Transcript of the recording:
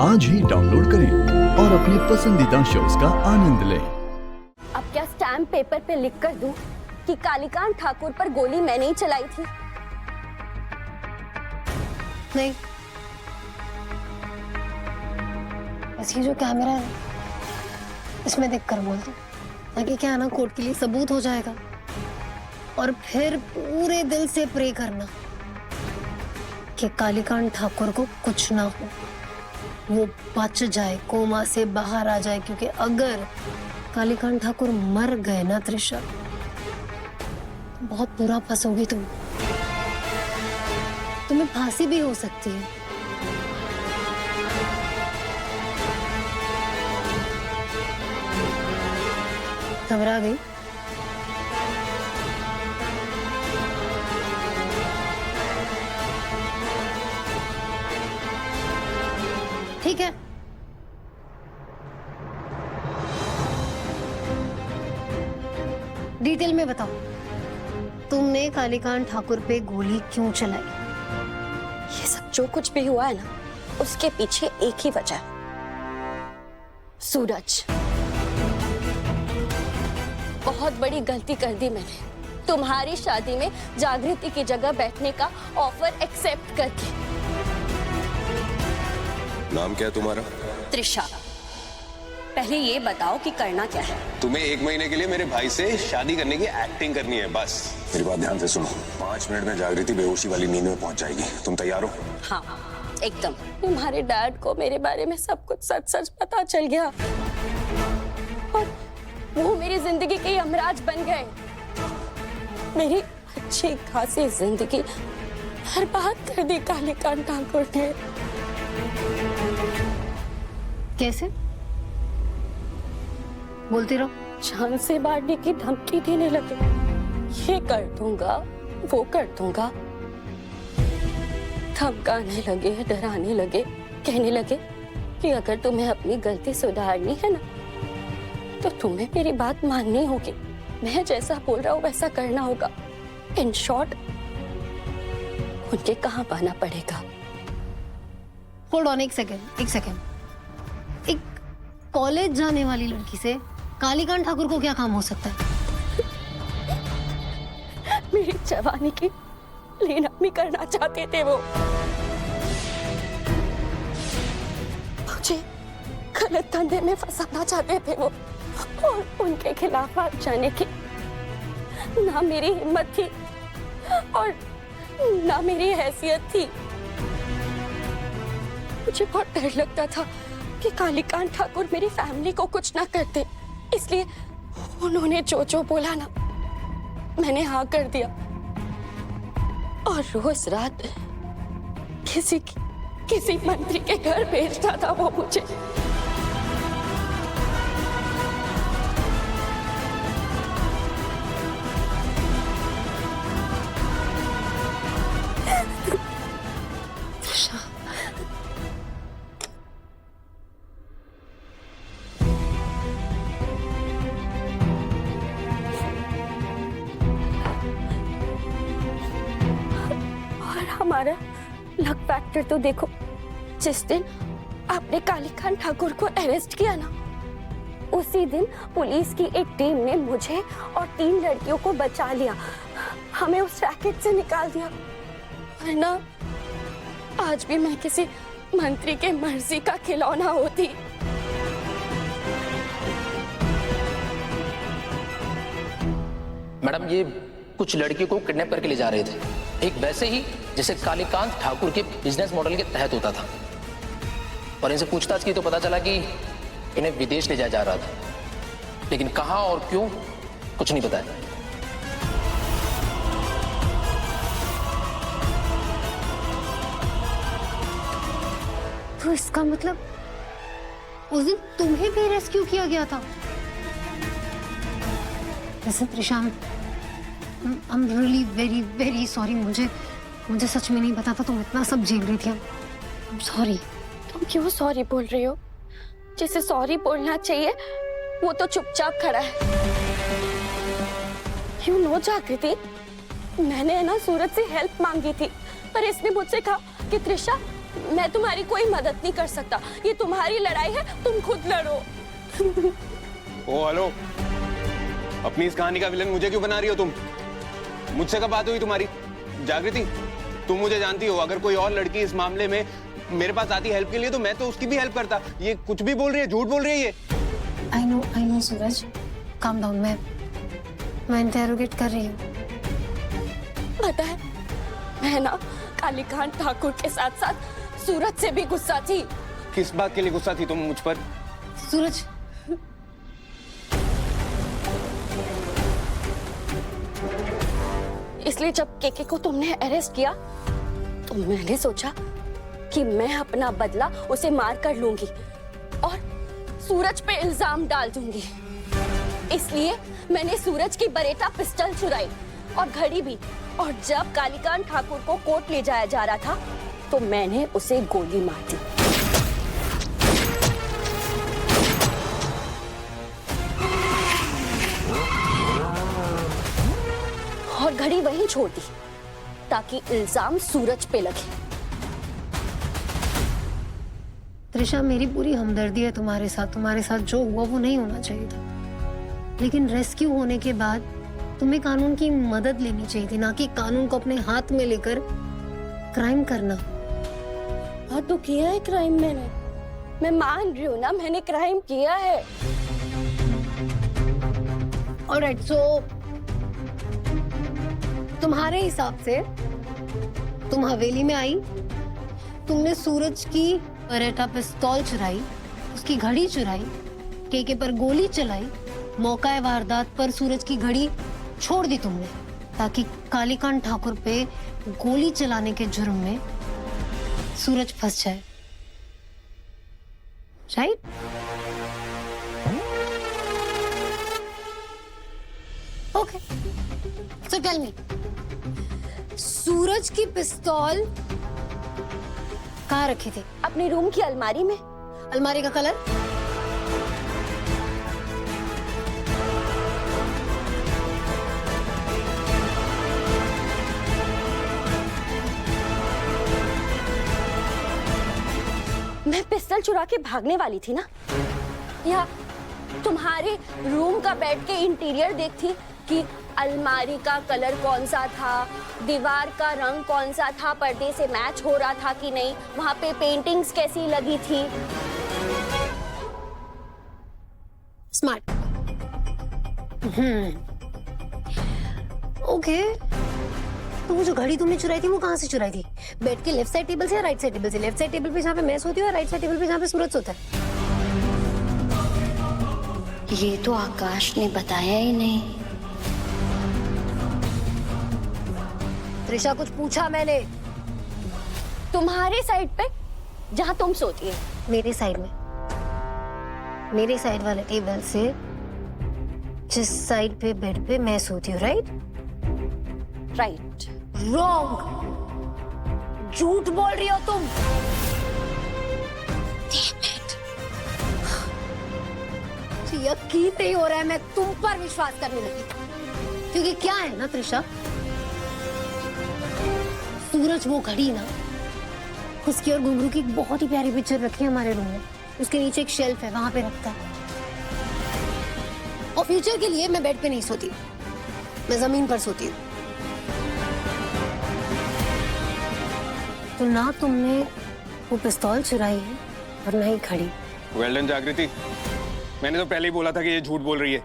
आज ही डाउनलोड करें और अपने पसंदीदा शोज का आनंद लें। अब क्या स्टैम्प पेपर पे लिख कर दूं कि कालीकांत ठाकुर पर गोली मैंने ही चलाई थी? नहीं, बस ये जो कैमरा है इसमें देखकर बोल दो, ताकि क्या है ना, कोर्ट के लिए सबूत हो जाएगा। और फिर पूरे दिल से प्रे करना कि कालीकांत ठाकुर को कुछ ना हो, वो बच जाए, कोमा से बाहर आ जाए। क्योंकि अगर कालीकांत ठाकुर मर गए ना त्रिशा, बहुत बुरा फंसोगी तुम। तुम्हें फांसी भी हो सकती है। घबरा गई? ठीक है, डिटेल में बताओ, तुमने कालीकांत ठाकुर पे गोली क्यों चलाई? ये सब जो कुछ भी हुआ है ना, उसके पीछे एक ही वजह है, सूरज। बहुत बड़ी गलती कर दी मैंने, तुम्हारी शादी में जागृति की जगह बैठने का ऑफर एक्सेप्ट करके। नाम क्या है तुम्हारा? त्रिशा। पहले ये बताओ कि करना क्या है? तुम्हें 1 महीने के लिए मेरे भाई से शादी करने की एक्टिंग करनी है, बस। मेरी बात ध्यान से सुनो, 5 मिनट में जागृति बेहोशी वाली नींद में पहुंच जाएगी। तुम तैयार हो? हाँ, एकदम। तुम्हारे डैड को मेरे बारे में सब कुछ सच सच पता चल गया और वो मेरी जिंदगी के यमराज बन गए। मेरी अच्छी खासी जिंदगी बर्बाद कर दी कालीकांत ठाकुर ने। कैसे? बोलती रहो। जान से मारने की धमकी देने लगे, ये कर दूंगा, वो कर दूंगा। धमकाने लगे, डराने लगे, कहने लगे कि अगर तुम्हें अपनी गलती सुधारनी है ना, तो तुम्हें मेरी बात माननी होगी। मैं जैसा बोल रहा हूँ वैसा करना होगा। इन शॉर्ट, उनके कहाँ पाना पड़ेगा। होल्ड ऑन, एक सेकेंड। एक कॉलेज जाने वाली लड़की से कालीकांत ठाकुर को क्या काम हो सकता है? मेरी जवानी की लीलामी करना चाहते थे वो। मुझे गलत धंधे में फंसाना चाहते थे वो, और उनके खिलाफ हाथ जाने की ना मेरी हिम्मत थी और ना मेरी हैसियत थी। मुझे बहुत डर लगता था कि कालीकांत ठाकुर मेरी फैमिली को कुछ ना करते, इसलिए उन्होंने जो बोला ना, मैंने हाँ कर दिया। और रोज रात किसी मंत्री के घर भेजता था वो मुझे। हमारा लक फैक्टर तो देखो, जिस दिन आपने कालीकांत ठाकुर को अरेस्ट किया ना, उसी दिन पुलिस की एक टीम ने मुझे और 3 लड़कियों को बचा लिया, हमें उस रैकेट से निकाल दिया। वरना आज भी मैं किसी मंत्री के मर्जी का खिलौना होती। मैडम, ये कुछ लड़कियों को किडनैप करके ले जा रहे थे, एक वैसे ही जैसे कालीकांत ठाकुर के बिजनेस मॉडल के तहत होता था। और इनसे पूछताछ की तो पता चला कि इन्हें विदेश ले जाया जा रहा था, लेकिन कहां और क्यों कुछ नहीं बताया। तो इसका मतलब उस दिन तुम्हें भी रेस्क्यू किया गया था? Listen, Trisha, I'm really very very sorry। मुझे सच में नहीं पता था तुम इतना सब झेल रही थी। I'm sorry। तुम क्यों सॉरी बोल रही हो? जिसे सॉरी बोलना चाहिए वो तो चुपचाप खड़ा है। You know जागृति, मैंने ना सूरज से हेल्प मांगी थी, पर इसने मुझसे कहा कि त्रिशा मैं तुम्हारी कोई मदद नहीं कर सकता। ये तुम्हारी लड़ाई है, तुम खुद लड़ो। ओ हेलो, अपनी इस कहानी का विलन मुझे क्यों बना रही हो तुम? मुझसे कब बात हुई तुम्हारी? जागृति, तुम मुझे जानती हो, अगर कोई और लड़की इस मामले में मेरे पास आती हेल्प के लिए तो मैं तो उसकी भी हेल्प करता। ये कुछ भी बोल रही है, झूठ बोल रही है ये। I know Suraj, calm down. मैं इंटेरोगेट कर रही हूँ। पता है, मैं ना कालीकांत ठाकुर के साथ साथ सूरज से भी गुस्सा थी। किस बात के लिए गुस्सा थी तुम मुझ पर? सूरज, इसलिए जब केके को तुमने अरेस्ट किया तो मैंने सोचा कि मैं अपना बदला उसे मार कर लूंगी और सूरज पे इल्जाम डाल दूंगी। इसलिए मैंने सूरज की बरेटा पिस्टल चुराई और घड़ी भी। और जब कालीकांत ठाकुर को कोर्ट ले जाया जा रहा था तो मैंने उसे गोली मार दी। और घड़ी वहीं छोड़ दी ताकि इल्जाम सूरज पे लगे। त्रिशा, मेरी पूरी हमदर्दी है तुम्हारे साथ। तुम्हारे साथ जो हुआ वो नहीं होना चाहिए था, लेकिन रेस्क्यू होने के बाद तुम्हें कानून की मदद लेनी चाहिए थी, ना कि कानून को अपने हाथ में लेकर क्राइम करना। हाँ तो किया है क्राइम मैंने, मैं मान रही हूँ ना, मैंने क्राइम किया है। ऑलराइट, सो तुम्हारे हिसाब से तुम हवेली में आई, तुमने सूरज की बरेटा पिस्तौल चुराई, उसकी घड़ी चुराई, केके पर गोली चलाई, मौका वारदात पर सूरज की घड़ी छोड़ दी तुमने ताकि कालीकांत ठाकुर पे गोली चलाने के जुर्म में सूरज फंस जाए, right? Okay, so tell me, Suraj की पिस्तौल कहाँ रखी थी? अपने रूम की अलमारी में। अलमारी का कलर? मैं पिस्टल चुरा के भागने वाली थी ना, या तुम्हारे रूम का बेड के इंटीरियर देखती कि अलमारी का कलर कौन सा था, दीवार का रंग कौन सा था, पर्दे से मैच हो रहा था कि नहीं, वहां पे पेंटिंग्स कैसी लगी थी। स्मार्ट। ओके, तो वो जो घड़ी तुमने चुराई थी वो कहाँ से चुराई थी? बेड के लेफ्ट साइड टेबल से या राइट साइड टेबल से? लेफ्ट साइड टेबल पे जहाँ पे मैं सोती हूँ, राइट साइड टेबल पे जहाँ पे सूरज सोता है? ये तो आकाश ने बताया ही नहीं। त्रिशा, कुछ पूछा मैंने? तुम्हारे साइड पे जहाँ तुम सोती है। मेरे साइड में, मेरे साइड वाले टेबल से जिस साइड पे बेड पे मैं सोती हूँ, राइट? राइट। रॉन्ग, झूठ बोल रही हो तुम। यकीन नहीं हो रहा है, मैं तुम पर विश्वास करने लगी। क्योंकि क्या है ना त्रिशा, सूरज वो घड़ी ना, उसकी और घुंघरू की एक बहुत ही प्यारी पिक्चर रखी है हमारे रूम में। उसके नीचे एक शेल्फ है, वहां पे रखता है। और फ्यूचर के लिए मैं बेड पे नहीं सोती, मैं जमीन पर सोती हूँ। तो ना तुमने वो पिस्तौल चुराई है और ना ही घड़ी। वेल डन जागृति, मैंने तो पहले ही बोला था कि ये झूठ बोल रही है।